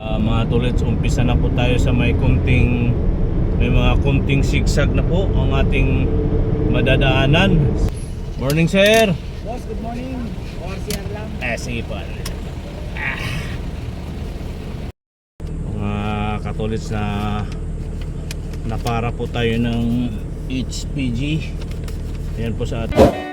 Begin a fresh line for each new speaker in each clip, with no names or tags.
Mga tulad, umpisa na po tayo sa may mga kunting sigsag na po ang ating madadaanan. Morning, sir.
Boss, good morning. ORCR lang.
Sige po. Mga katulits na napara po tayo ng HPG. Ayan po sa atin.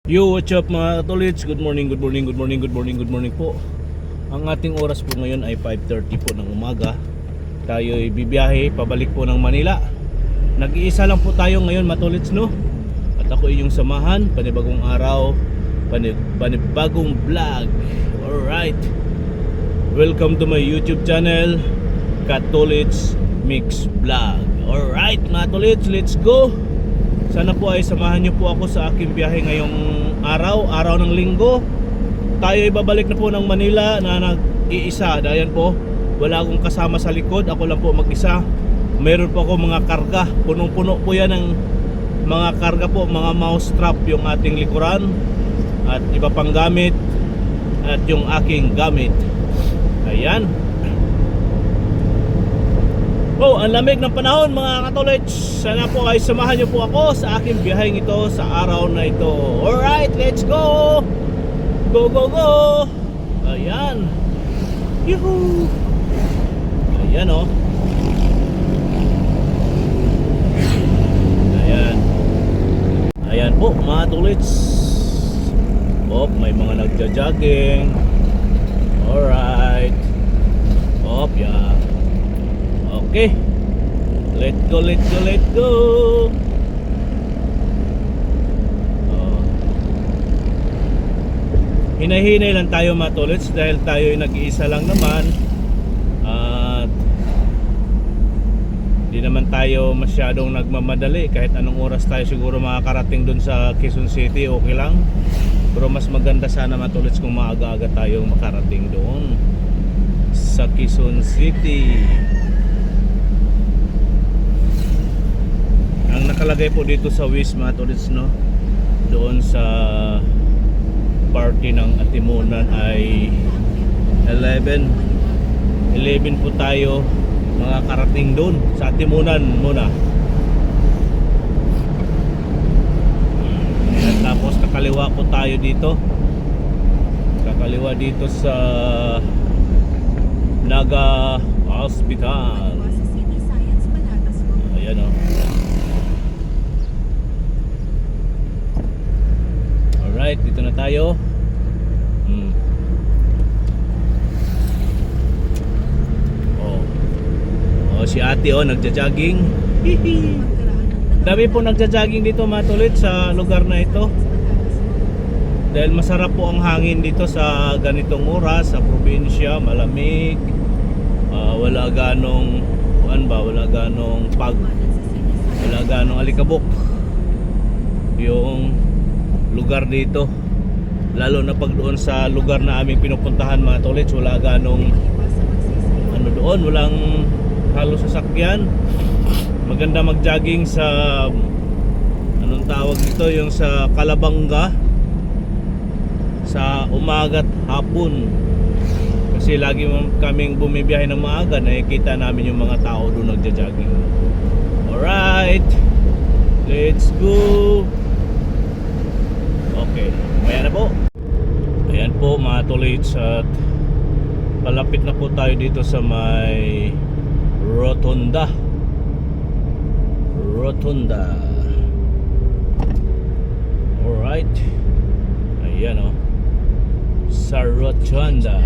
Yo, what's up mga katolits? Good morning po. Ang ating oras po ngayon ay 5:30 po ng umaga. Tayo ay bibiyahe pabalik po ng Manila. Nag-iisa lang po tayo ngayon mga tolits, no? At ako inyong samahan, panibagong araw, panibagong vlog. Alright, welcome to my YouTube channel, Katolits Mix Vlog. Alright mga tolits, let's go! Sana po ay samahan niyo po ako sa aking biyahe ngayong araw ng linggo. Tayo ay babalik na po ng Manila na nag-iisa. Dayan po, wala akong kasama sa likod, ako lang po mag-isa. Meron po ako mga karga, punong-puno po yan ng mga karga po, mga mouse strap yung ating likuran at iba pang gamit at yung aking gamit. Ayan. Oh, ang lamig ng panahon mga katolits. Sana po ay samahan niyo po ako sa aking biyaheng ito sa araw na ito. Alright, let's go! Go, go, go! Ayan. Yuhuu! Ayan oh. Ayan. Ayan po mga katolits. Oh, may mga nagja-jogging. Alright. Oh, yeah. Okay, let's go. Hinay-hinay lang tayo mga tolits dahil tayo ay nag-iisa lang naman. At di naman tayo masyadong nagmamadali. Kahit anong oras tayo siguro makakarating dun sa Quezon City, okay lang. Pero mas maganda sana mga tolits kung maaga-aga tayong makarating doon sa Quezon City. Ang nakalagay po dito sa Wish mga tolits, no, doon sa party ng Atimunan ay 11 po tayo makakarating doon sa Atimunan muna. Ayan, tapos kakaliwa po tayo dito, kakaliwa dito sa Naga Hospital. Ayan o. Alright, dito na tayo. Si ate nagja-jogging. Dami po nagja-jogging dito mga tulit sa lugar na ito. Dahil masarap po ang hangin dito sa ganitong oras, sa probinsya, malamig. Wala ganong wala ganong alikabok yung lugar dito. Lalo na pag doon sa lugar na aming pinupuntahan mga tolits, wala ganong doon, walang halos sasakyan. Maganda mag-jogging sa anong tawag dito, yung sa Kalabanga sa umaga't hapon. Kasi lagi kaming bumibiyahe ng maaga, nakikita namin yung mga tao doon nagja-jogging. Alright, let's go. Okay, ayan na po. Ayan po mga tolits, at palapit na po tayo dito sa may Rotunda. Alright. Ayan o, sa Rotunda.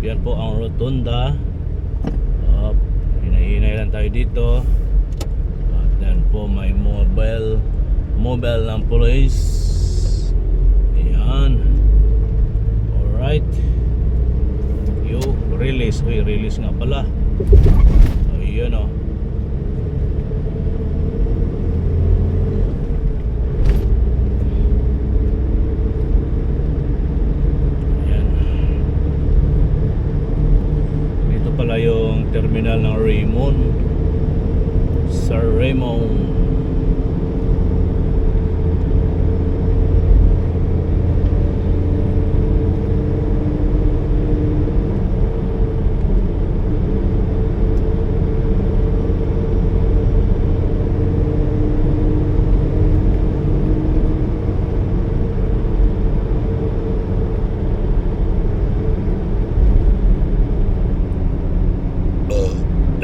Yan po ang Rotunda. Hinay-hinay lang tayo dito. At yan po may mobile ng police. Ayan. Alright. Release nga pala. Ayan o. Ayan. Dito pala yung terminal ng Raymond. Sa Raymond.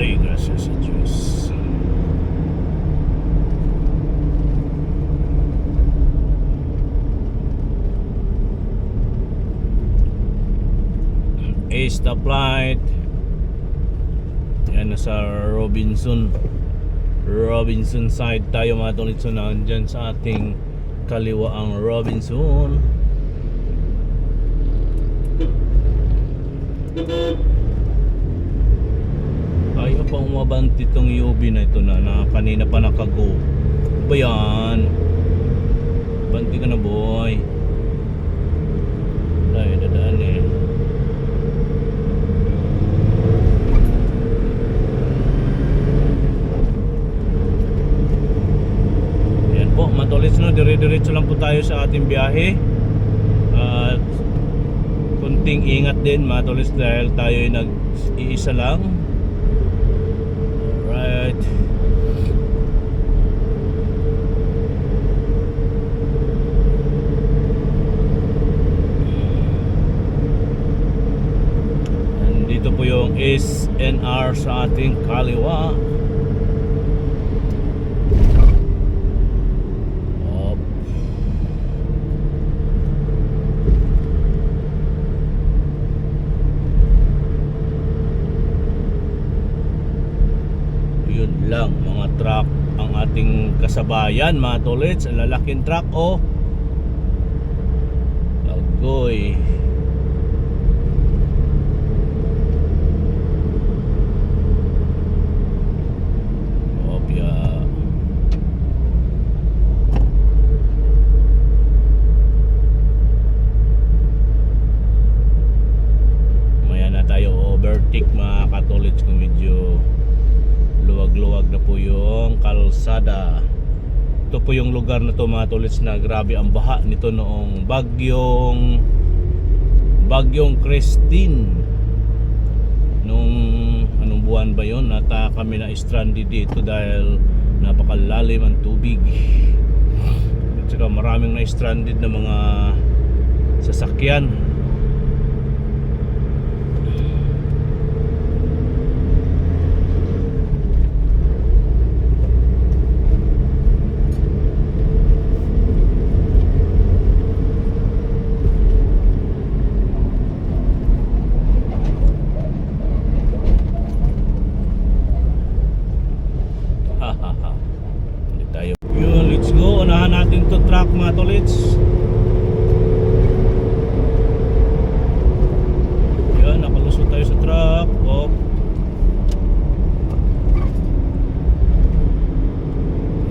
Ay, gracias sa Diyos. A stoplight. Yan, nasa Robinson side tayo mga tol. So nandyan sa ating kaliwa ang Robinson. Ayaw pa umabanti tong UB na ito na kanina pa nakago. Ano ba yan? Banti ka na boy. Ay, dadaan eh. Yan po, matulis no, dire-diretso lang po tayo sa ating biyahe. At kunting ingat din matulis dahil tayo ay nag-iisa lang. Alright. Dito po yung SNR sa ating kaliwa. Up. Yun lang mga truck ang ating kasabayan mga tolets. Ang lalaking truck agoy. Overtake mga katolits kung medyo luwag-luwag na po yung kalsada. Ito po yung lugar na to mga tolits na grabe ang baha nito noong bagyong Christine. Nung anong buwan ba yun? Nata kami na stranded dito dahil napakalalim ang tubig. At saka maraming na stranded na mga sasakyan. Let's go, unahan natin to truck mga tolits. Yan, nakalusot tayo sa truck.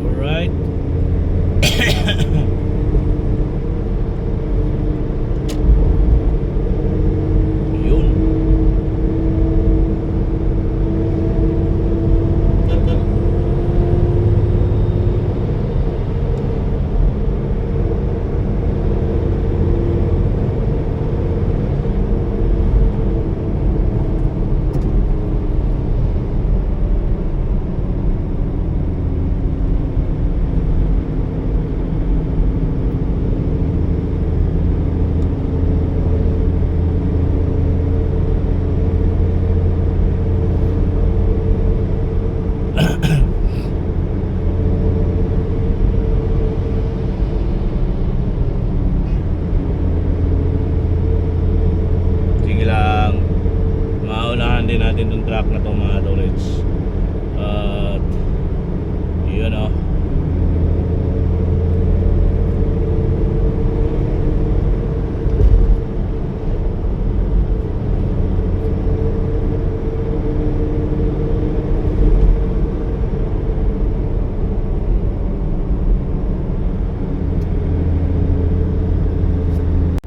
Alright. Yun. din natin itong truck na to mga tolits. At yun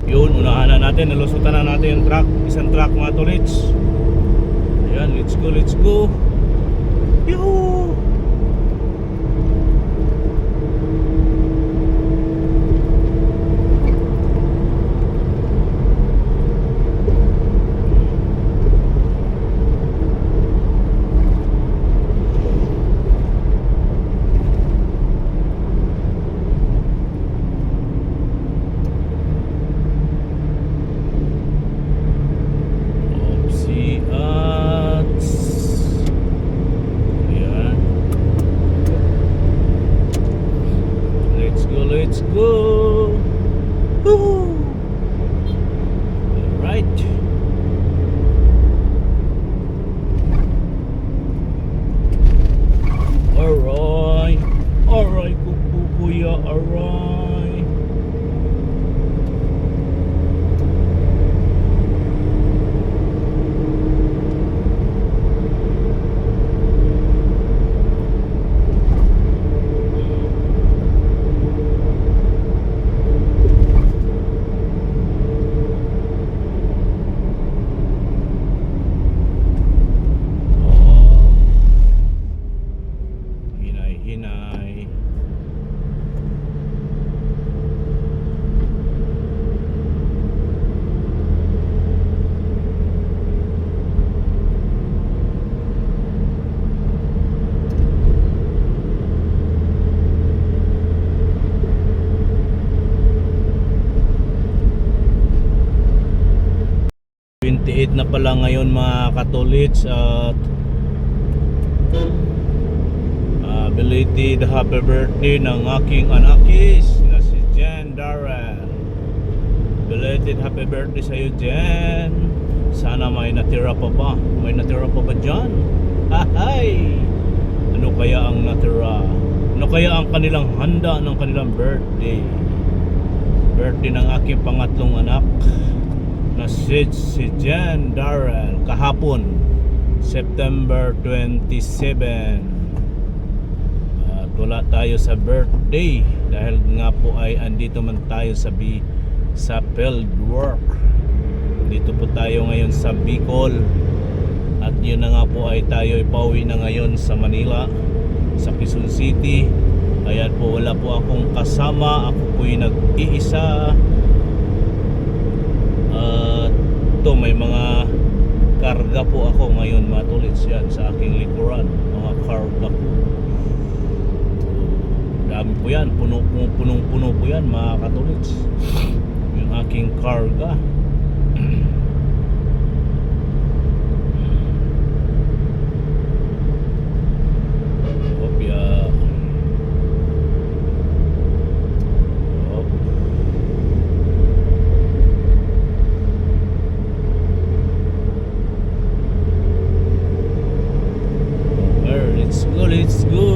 yun, unahan na natin, nalusutan na natin yung truck, isang truck mga tolits. Ayan, let's go, let's go. Yoo! Opsi at ayan. Let's go, let's go. Woo! Alright. Alright. Alright, kuya, alright. Hinay, hinay. '28 na pala ngayon mga katolits at belated happy birthday ng aking anakis na si Jen Darrell. Belated happy birthday sa iyo, Jen. Sana may natira pa ba? May natira pa ba dyan? Hahay! Ano kaya ang natira? Ano kaya ang kanilang handa ng kanilang birthday? Birthday ng aking pangatlong anak na si Jen Darrell kahapon, September 27. At wala tayo sa birthday dahil nga po ay andito man tayo sa field work. Dito po tayo ngayon sa Bicol. At yun na nga po ay tayo pauwi na ngayon sa Manila, sa Quezon City. Ayan po, wala po akong kasama. Ako po yung nag-iisa. Ito may mga karga po ako ngayon mga tolits, yan sa aking likuran, mga karga po. Dami po yan, punong-puno po yan mga katolits, yung aking karga. Kopya. Let's go.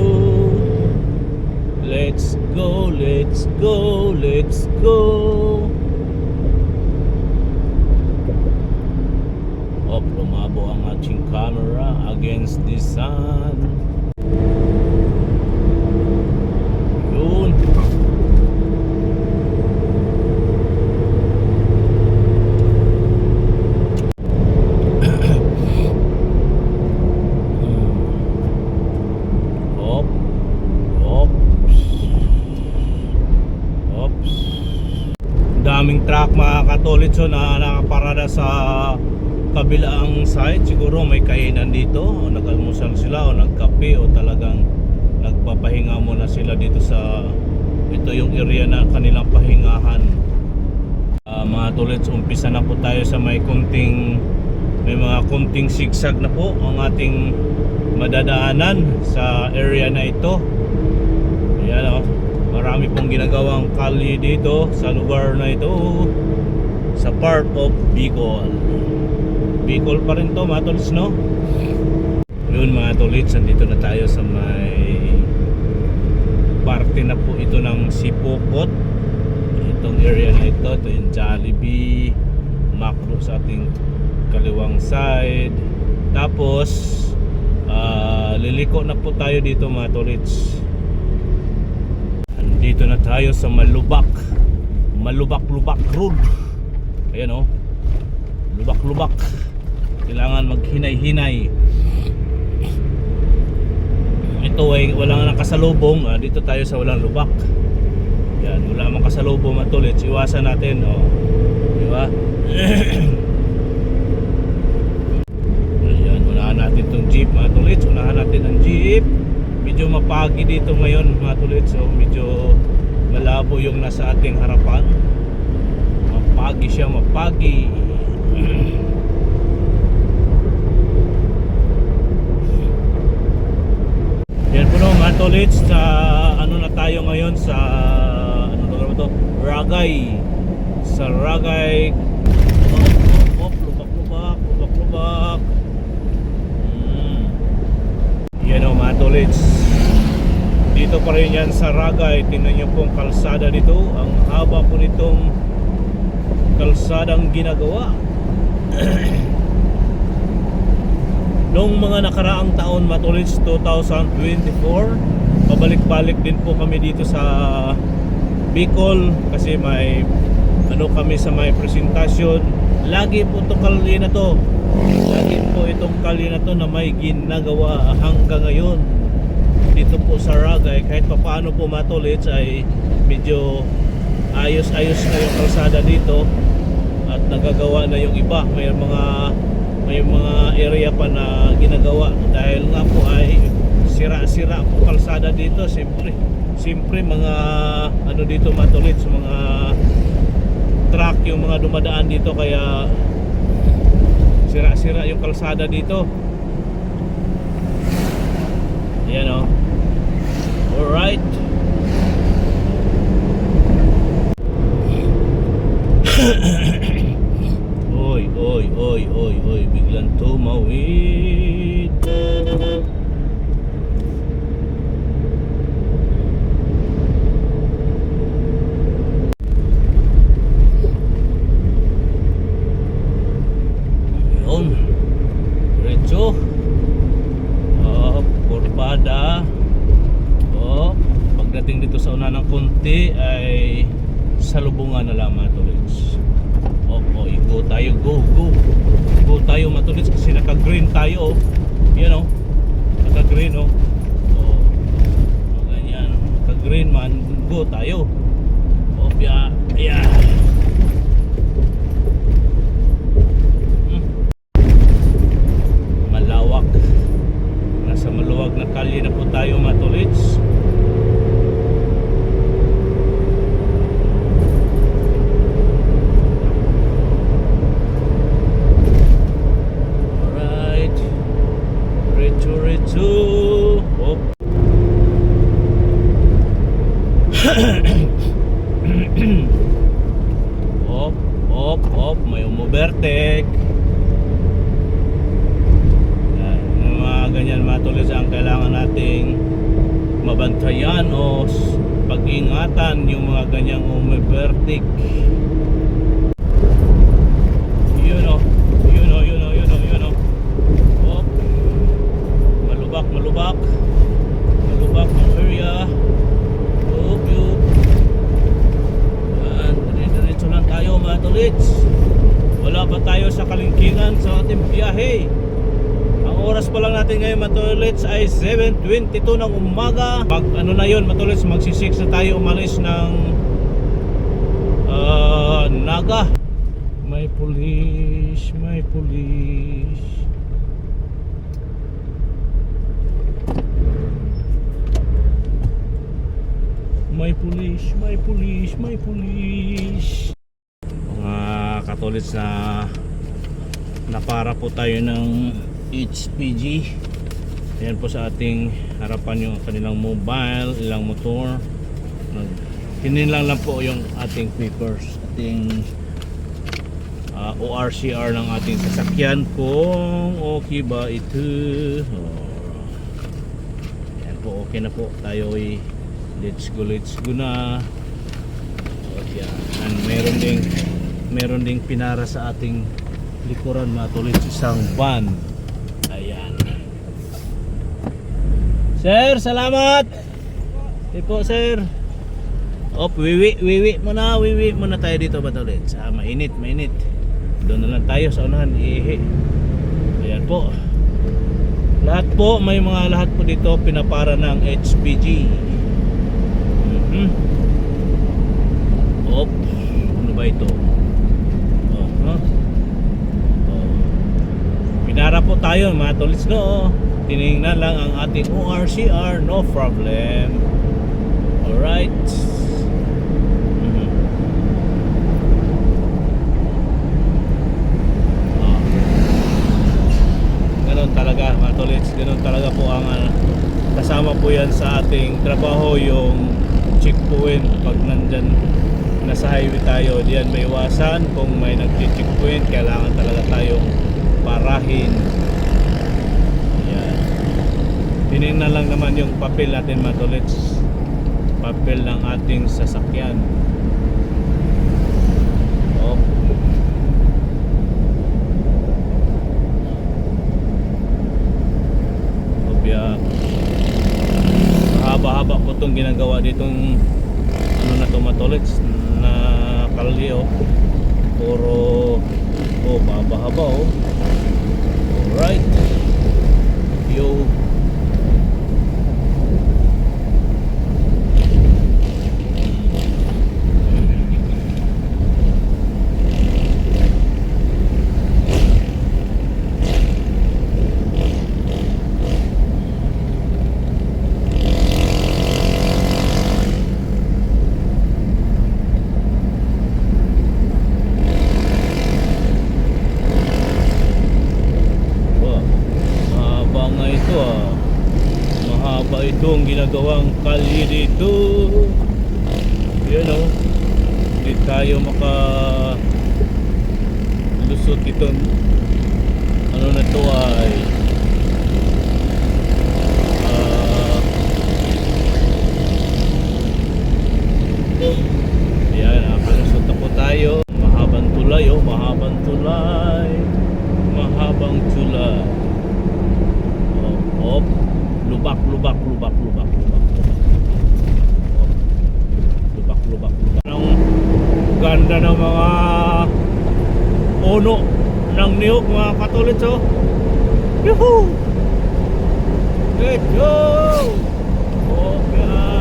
Let's go, let's go, let's go. Lumabo ang ating camera against the sun. Yun. Daming truck mga katolitso na nakaparada sa kabilang side. Siguro may kainan dito o nag-almusal sila o nagkape o talagang nagpapahinga muna sila dito sa ito yung area na kanilang pahingahan. Mga tolits, umpisa na po tayo sa may mga kunting sigsag na po ang ating madadaanan sa area na ito. Ayan o, marami pong ginagawang kalye dito sa lugar na ito, sa part of Bicol. Bicol pa rin to mga tolits, no? Yun mga tolits, andito na tayo sa may parte na po ito ng Sipokot. Itong area na ito yung Jollibee, Macro sa ating kaliwang side. Tapos liliko na po tayo dito mga tolits. Dito na tayo sa Malubak Road. Ayan o, Lubak Kailangan maghinay-hinay. Ito ay walang nakasalubong. Dito tayo sa walang lubak. Yan, wala mang kasalubong mga tolits. Iwasan natin, oh. Di ba? Ayan, unahan natin tong jeep mga tolits. Unahan natin ang jeep. Medyo mapagi dito ngayon mga tolits. So medyo malabo yung nasa ating harapan. Mapagi siya, mapagi. Yan po no mga tolits, sa ano na tayo ngayon sa ano lugar ba to? Ragay. Sa Ragay. Lubak. Yan o mga tolits. Dito pa rin yan sa Ragay. Tingnan nyo pong kalsada dito. Ang haba po nitong kalsadang ginagawa. Noong mga nakaraang taon mga tolits, 2024, pabalik-balik din po kami dito sa Bicol kasi may ano kami sa may presentasyon. Lagi po itong kalye na to. Lagi po itong kalye na to na may ginagawa hanggang ngayon dito po sa Ragay. Kahit pa paano po mga tolits ay medyo ayos-ayos na yung kalsada dito at nagagawa na yung iba. May mga area pa na ginagawa dahil nga po ay sira-sira po kalsada dito. Siyempre mga ano dito mga tolits, mga truck yung mga dumadaan dito kaya sira-sira yung kalsada dito. Ayan o. Alright. Oy, biglang tumawid. Yun. Diretso. Kurbada. Pagdating dito sa una ng konti ay salubungan na lang mga tolits. Go tayo, go tayo mga tolits kasi naka-green tayo. Yan o, naka-green o. Ganyan, naka-green man, go tayo. Yeah. Malawak. Nasa maluwag na kalye na po tayo mga tolits. May umubertek. Yung mga ganyan mga tolits ang kailangan nating mabantayan o pag-ingatan, yung mga ganyang umubertek. Yun o. Malubak ang area. Diretso lang tayo mga tolits. Wala pa tayo sa kalingkingan sa ating biyahe. Ang oras pa lang natin ngayon mga tolits ay 7:22 ng umaga. Pag ano na yun mga tolits, magsisix na tayo umalis ng Naga. May pulis. May pulis. Mga katolits na napara po tayo ng HPG. Ayan po sa ating harapan yung kanilang mobile, ilang motor. Hinilang lang po yung ating papers, ating ORCR ng ating sasakyan kung okay ba ito. Ayan po, okay na po. Tayo ay let's go na. And meron ding pinara sa ating likuran mga tolits, isang van. Ayan. Sir, salamat. Po sir. Wiwi muna tayo dito mga tolits. Mainit. Doon na lang tayo sa unahan. po. Lahat po dito pinapara ng HPG. Op, ano ba ito? Pinara po tayo mga tolits, no? Tinignan lang ang ating ORCR, no problem. Alright. Ganon talaga mga tolits, ganon talaga po ang kasama po yan sa ating trabaho, yung checkpoint. Pag nandyan nasa highway tayo, diyan may iwasan kung may nag-checkpoint, kailangan talaga tayong parahin. Yan, tinignan lang naman yung papel natin mga tolits, papel ng ating sasakyan. Haba-haba po itong ginagawa ditong ano na to mga tolits na kalye, puro haba-haba. Alright, yo. Mahaba itong ginagawang kalye dito. Yan o, hindi tayo makalusot itong ano na to ay yan, nakalusot na po tayo. Mahabang tulay, mahabang tulay, mahabang tulay. Lubak. Ang ganda ng mga puno ng niyog mga katolits, Yuhuu! Let's go! Okay.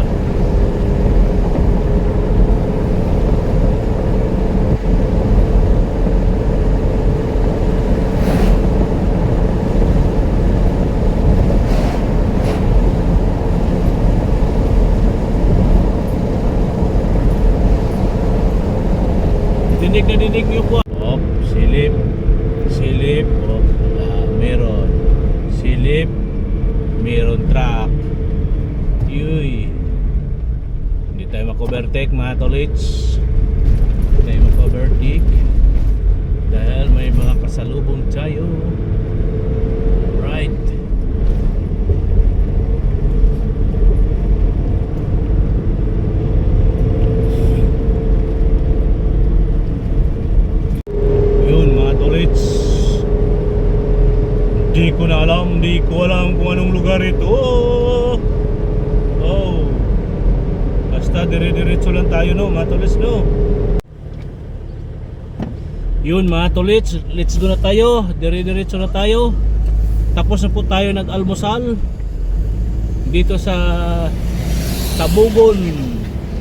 Dinig nyo po. Silip. Meron. Silip. Meron truck. Yuy. Hindi tayo mag-overtake mga tolits. Hindi tayo mag-overtake dahil may mga kasalubong tayo. Right. Di ko alam kung anong lugar ito. Basta dire-diretso lang tayo, no mga tolits, no. Yun mga tolits, let's go na tayo. Dire-diretso na tayo. Tapos na po tayo nag-almusal dito sa Tabugon,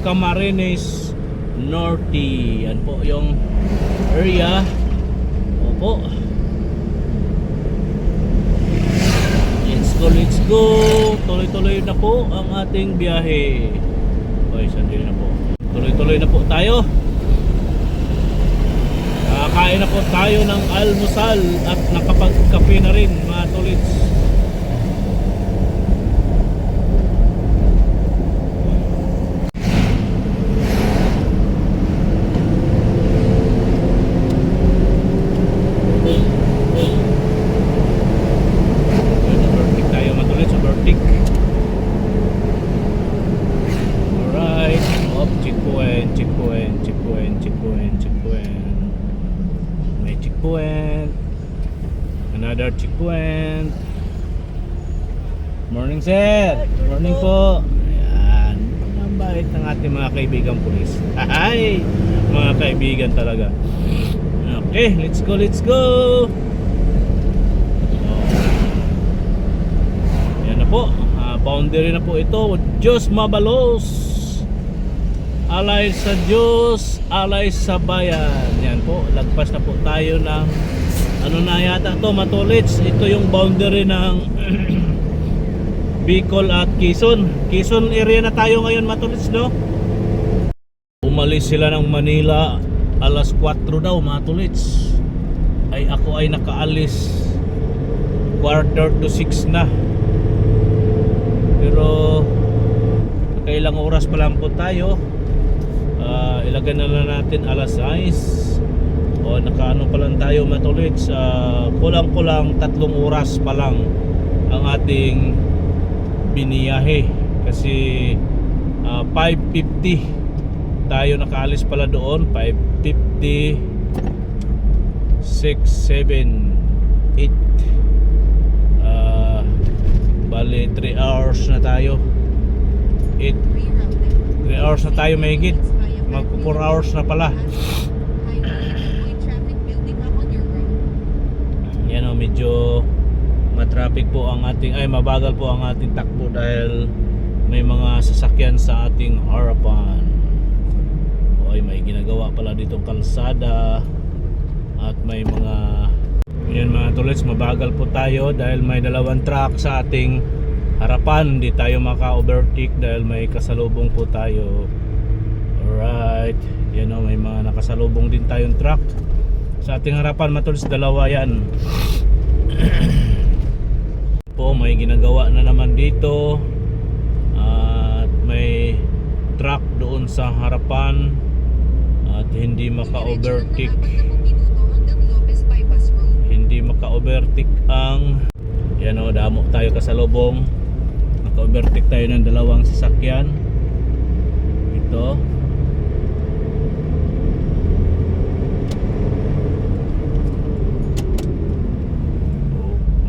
Camarines Norte. Yan po yung area. Opo. Let's go. Tuloy-tuloy na po ang ating biyahe. Okay, sandali na po. Tuloy-tuloy na po tayo. Nakakain na po tayo ng almusal at nakapagkape na rin mga tolits. Another checkpoint. Morning sir. Morning po. Ayan, ang bait ng ating mga kaibigan pulis. Ay, mga kaibigan talaga. Okay, let's go. po, boundary na po ito. Diyos mabalos, alay sa Diyos, alay sa bayan. Yan po, lagpas na po tayo ng ano na yata to, Matulits. Ito yung boundary ng Bicol at Quezon. Quezon area na tayo ngayon, Matulits, no? Umalis sila ng Manila alas 4 daw, Matulits. Ay ako ay nakaalis 5:45 na. Pero nakailang oras pa lang po tayo. Ilagay na lang natin alas 6. O nakaano pa lang tayo, Matulits. Kulang-kulang 3 oras pa lang ang ating biniyahe. Kasi 5:50 tayo nakaalis pala doon. 5:50, 6, 7, 8, bali 3 hours na tayo. 3 hours na tayo mahigit. Mag 4 hours na pala. Yan o, medyo matraffic po ang ating, mabagal po ang ating takbo dahil may mga sasakyan sa ating harapan. Oy, may ginagawa pala ditong kalsada at may mga, yan mga Tulits, mabagal po tayo dahil may 2 truck sa ating harapan. Hindi tayo maka-overtake dahil may kasalubong po tayo. Alright, yan o, may mga nakasalubong din tayong truck sa ating harapan, Matulits. 2 yan. Po, may ginagawa na naman dito at may truck doon sa harapan at hindi maka-overtake. Hindi maka-overtake ang, yan o, damo tayo kasalubong. Naka-overtake tayo ng 2 sasakyan. Ito.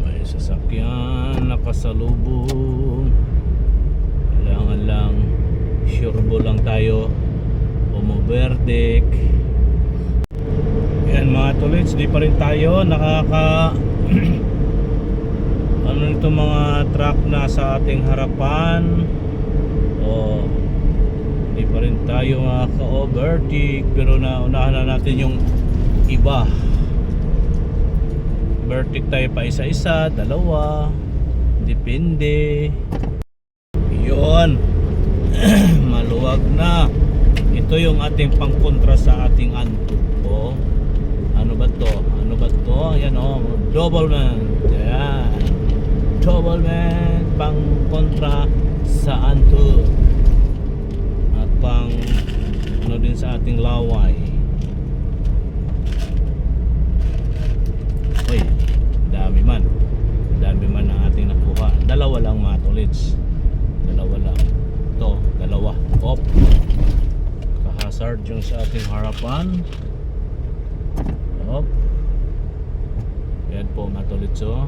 May sasakyan nakasalubong. Kailangan lang sure lang tayo overtake. Yan mga Tulits, di pa rin tayo nakaka ano nito mga truck na sa ating harapan. O di pa rin tayo makaka-overtake, pero naunahan na natin yung iba. Overtake tayo pa isa-isa, 2, depende. Yun. Maluwag na. Ito yung ating pangkontra sa ating antuk po. Ano ba to? Ano ba to? Ayan o, double man. Ayan, double man, pangkontra sa antuk at pang ano din sa ating laway. Uy, dami man ang ating nakuha. 2 lang mga Tulits. 2 lang. Ito, 2. Op, hazard yung sa ating harapan. Op. Yan po mga Tulits, 2.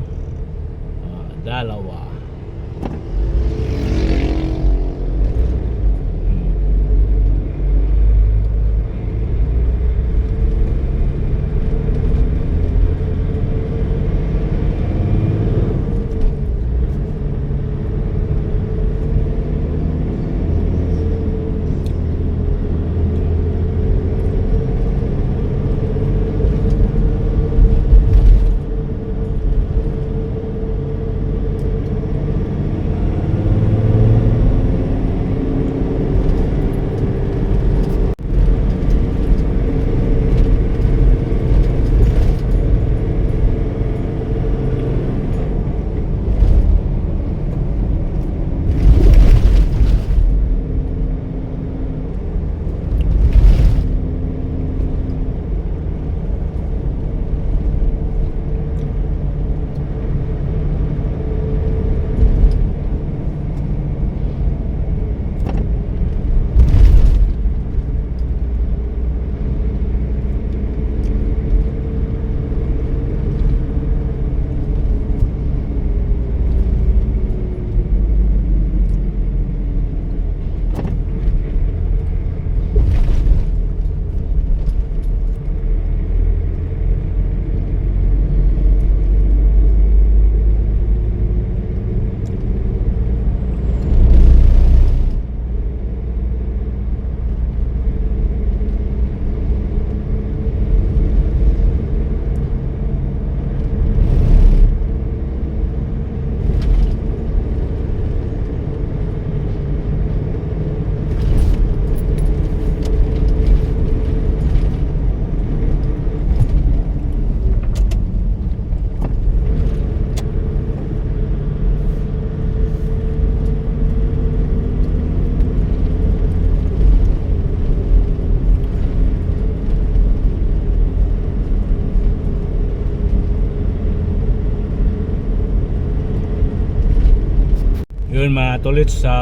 Yun mga tolits, sa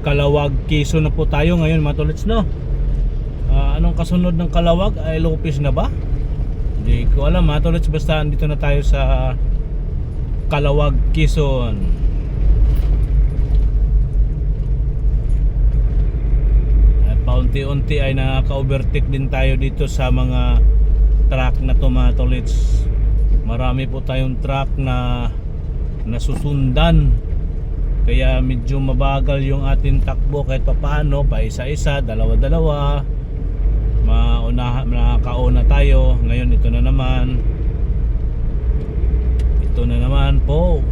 Calawag, Quezon na po tayo ngayon mga tolits, no? Anong kasunod ng Calawag? Ay Lopez na ba? Hindi ko alam mga tolits, basta andito na tayo sa Calawag, Quezon. At paunti-unti ay nakaka-overtake din tayo dito sa mga truck na to mga tolits. Marami po tayong truck na nasusundan, kaya medyo mabagal yung ating takbo kahit papaano, pa isa-isa, dalawa-dalawa. Nakakauna tayo. Ngayon ito na naman po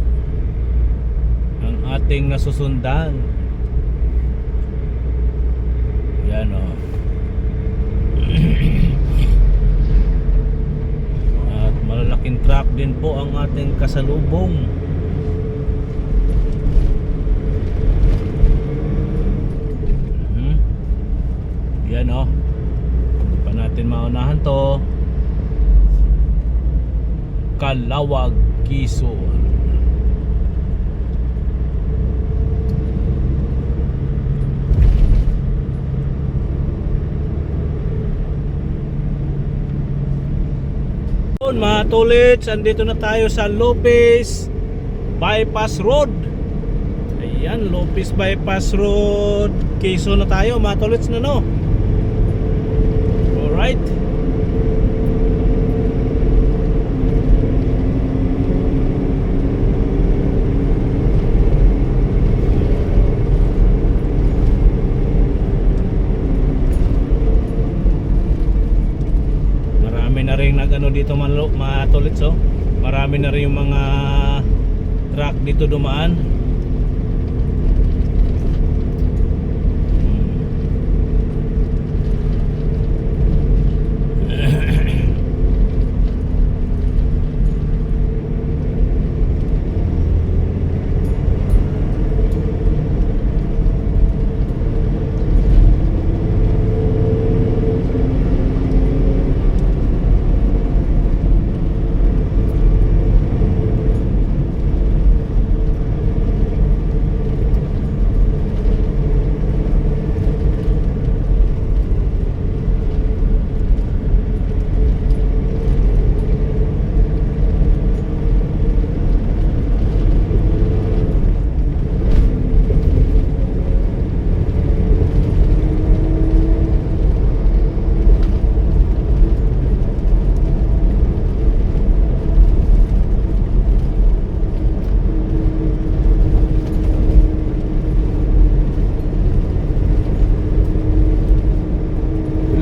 ang ating nasusundan. Yan o. At malalaking truck din po ang ating kasalubong. Yan o. Hindi pa natin maunahan to. Calawag, Quezon. Mga tolits, andito na tayo sa Lopez Bypass Road. Ayan, Lopez Bypass Road, Quezon na tayo mga tolits na, no? Alright. Marami na rin nagano dito mga tolits, oh. Marami na rin yung mga truck dito dumaan.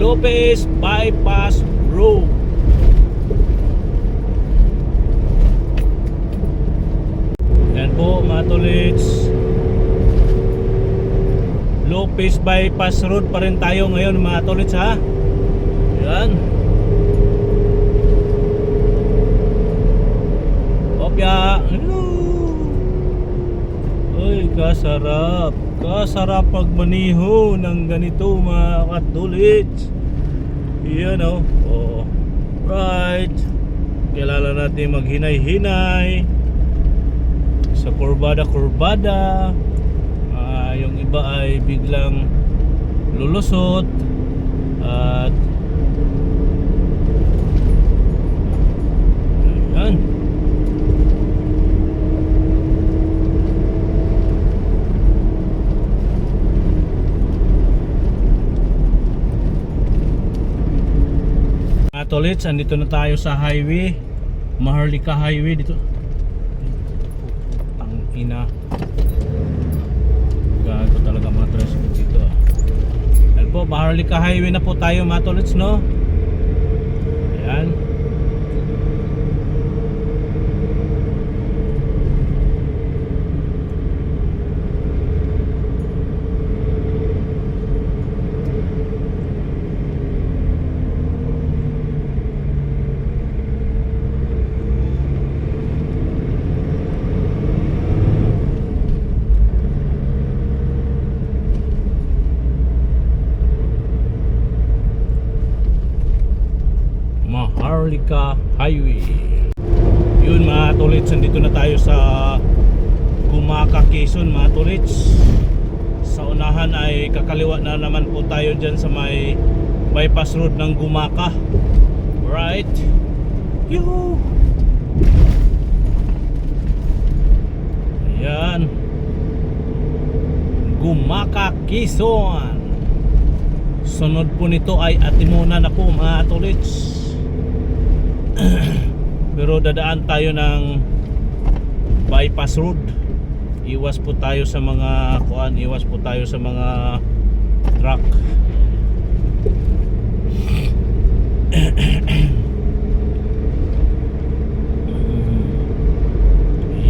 Lopez Bypass Road. Yan po mga tolits, Lopez Bypass Road pa rin tayo ngayon mga tolits, ha. Yan. Opya. Ay, kasarap pagmaniho ng ganito mga katolits. Yan o. Oh. Right. Kailangan natin maghinay-hinay sa kurbada. Yung iba ay biglang lulusot. At ayan. Tolits, andito na tayo sa highway, Maharlika Highway dito. Tangina. Gago talaga mga tricycle dito. Ayan po, Maharlika Highway na po tayo mga tolits, no? Ayan. Maharlika Highway. Yun mga tolits, nandito na tayo sa Gumaka, Quezon mga tolits. Sa unahan ay kakaliwa na naman po tayo dyan sa may bypass road ng Gumaka. Right? Yuhu! Ayan. Gumaka, Quezon. Sunod po nito ay Atimunan na po mga tolits. Pero dadaan tayo ng bypass road. Iwas po tayo sa mga iwas po tayo sa mga truck.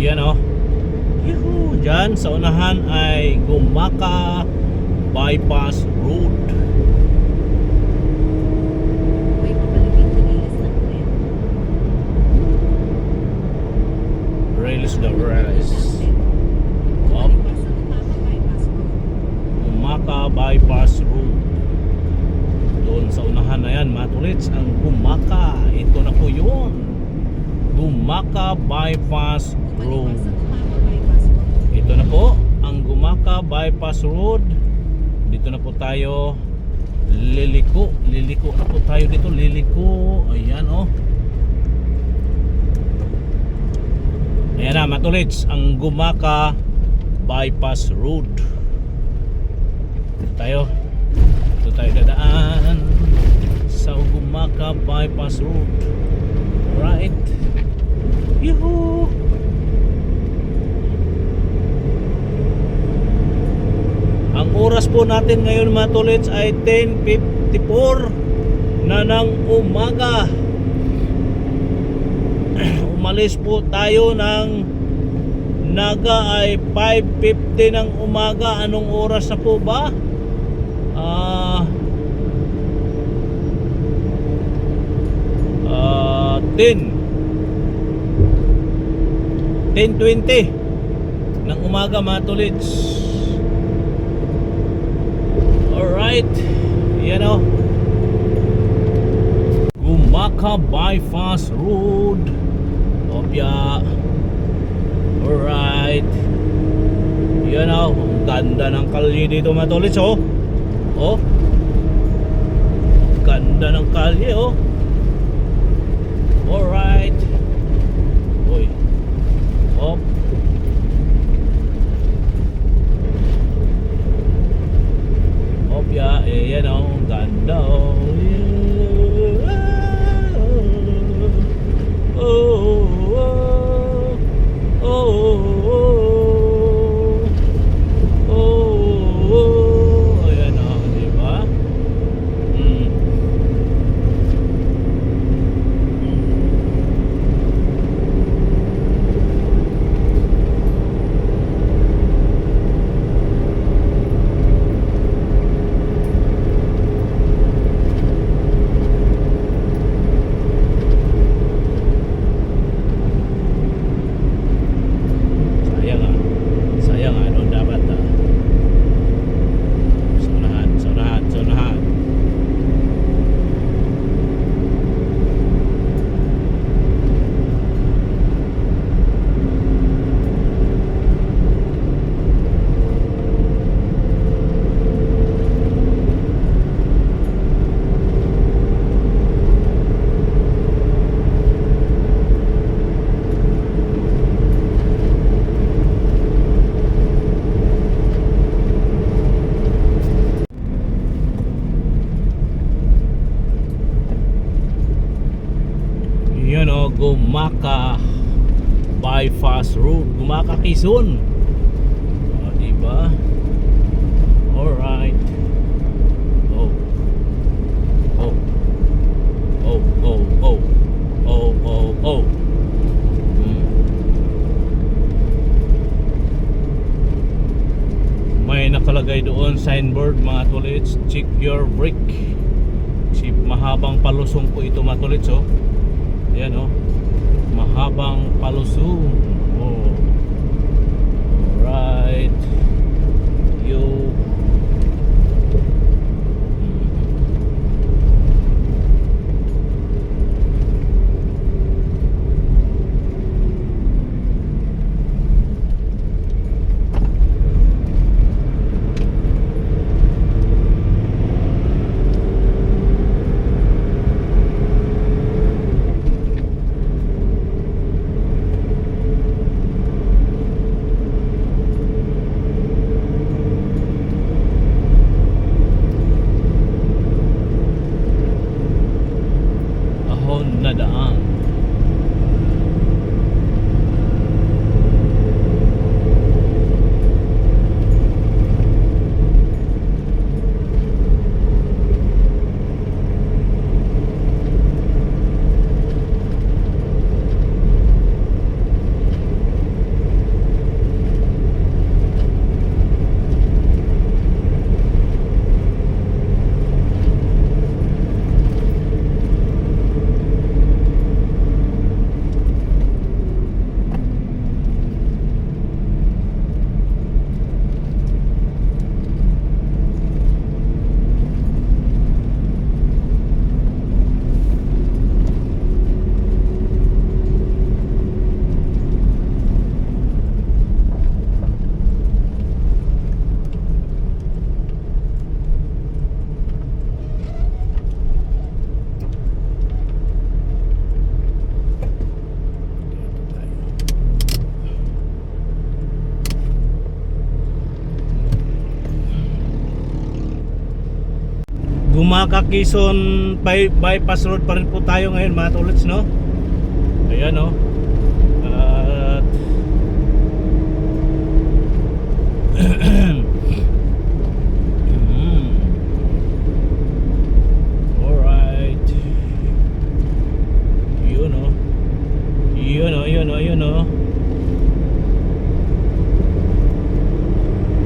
Yan o. Yuhu! Diyan sa unahan ay Gumaka Bypass Road.
May papalapit na ilas ng tren.
Rails the rails. Up.
Sa Gumaka Bypass Road.
Gumaka Bypass Road. Doon sa unahan na yan mga tolits, ang Gumaka. Ito na po yun. Gumaka Bypass Road.
Sa Gumaka Bypass Road.
Ito na po ang Gumaka Bypass Road. Dito na po tayo liliko na po tayo dito, liliko. Ayan oh. Ayan na mga tolits, ang Gumaka Bypass Road. Dito tayo dadaan sa Gumaka Bypass Road. Right. Yuhu! Ang oras po natin ngayon mga tolits ay 10:54 na ng umaga. Umalis po tayo ng Naga ay 5:50 ng umaga. Anong oras na po ba? 10:20 ng umaga mga tolits. Alright, yan o. Gumaka Bypass Road. Opya. Alright. Yan o. Ang ganda ng kalye dito mga tolits oh. Oh. Ganda ng kalye oh. Alright. Uy. Oh. Opya, yan o, ganda o. Ayan o, diba? Sayang ano dapat Saunahan. Yun o, Gumaka Bypass Road, Gumaka, Quezon. O, diba? Alright. Oh. May nakalagay doon signboard mga tolits, check your brake. Mahabang palusong po ito mga tolits oh. Ayan oh. Mahabang palusong. Oh. Alright. Yo. Gumaka Quezon bypass road pa rin po tayo ngayon mga tolits, no? Ayan, no? At alright. Yun, no? Yun, no?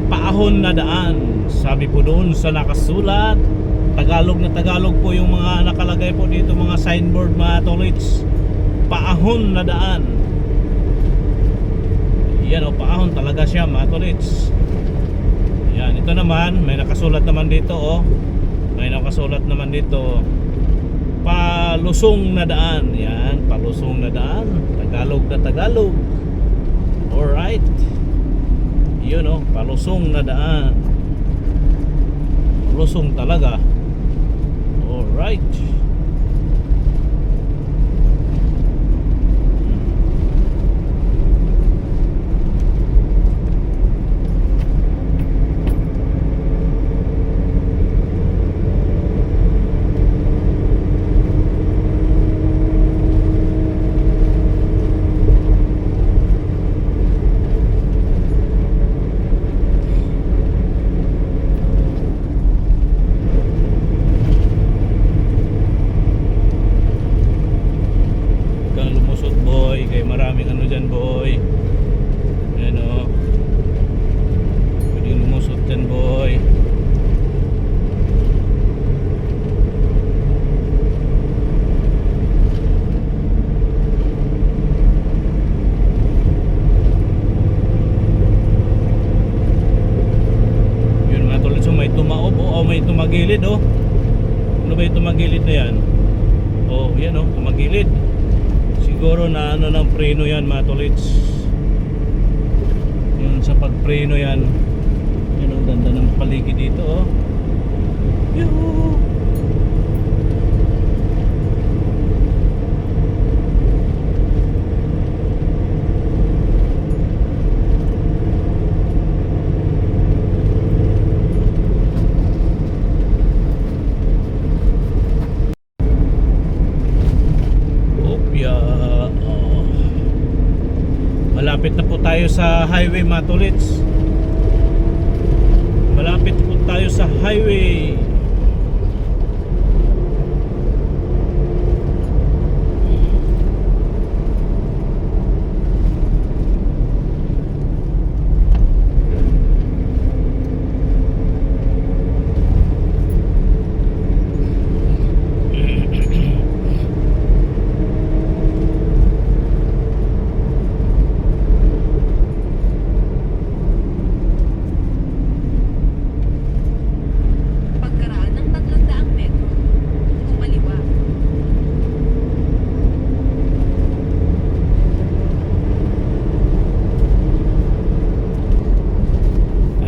Paahon na daan. Sabi po doon sa nakasulat, Tagalog na Tagalog po yung mga nakalagay po dito, mga signboard mga tolits. Paahon na daan. Yan o, paahon talaga siya mga tolits. Yan, ito naman, may nakasulat naman dito oh. May nakasulat naman dito, palusong na daan. Yan, palusong na daan. Tagalog na Tagalog. Alright. Yun o, palusong na daan. Lusong talaga. Alright. Maraming ano dyan boy. Ayan o, pwedeng lumusot dyan boy. Yun mga tol, so may tumaob o may tumagilid o. Ano ba yung tumagilid na yan? O yan o, tumagilid. Siguro na ano ng preno yan mga tolits. Yun sa pagpreno yan. Yun ang ganda ng paligid dito oh. Yuhu! Malapit na po tayo sa highway mga tolits. Malapit po tayo sa highway.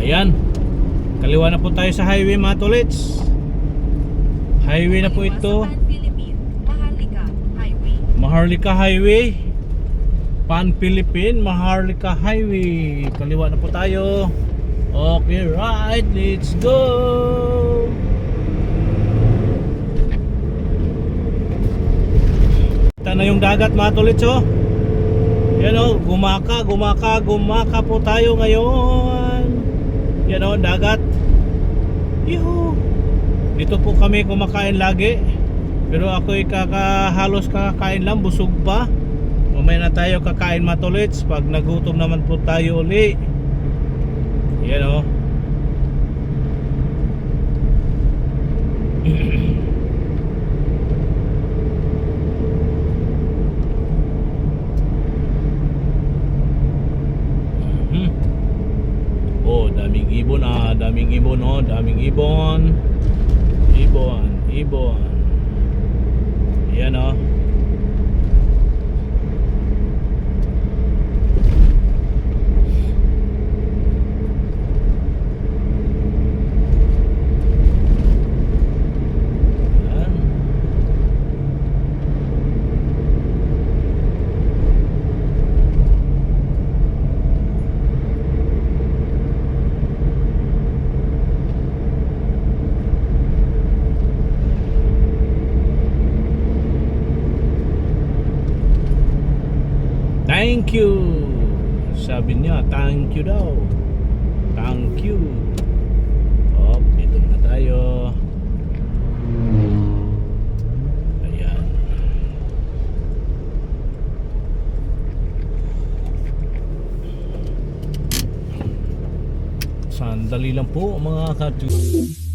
Ayan, kaliwa na po tayo sa highway mga tolits. Highway na po ito.
Maharlika Highway.
Maharlika Highway. Pan Philippine Maharlika Highway. Kaliwa na po tayo. Okay, right, let's go. Kita na yung dagat mga tolits oh. Yan oh, gumaka po tayo ngayon. Yan o, dagat. Yuhu! Dito po kami kumakain lagi. Pero ako'y halos kakain lang, busog pa. Mamaya na tayo kakain mga tolits. Pag nagutom naman po tayo uli. Yan o. Oh, daming ibon ah, daming ibon oh, daming ibon. Ibon. Yan oh. Yan. Thank you. Sabi niya, thank you daw. Thank you. Oh, dito na tayo. Ayan. Sandali lang po mga katu.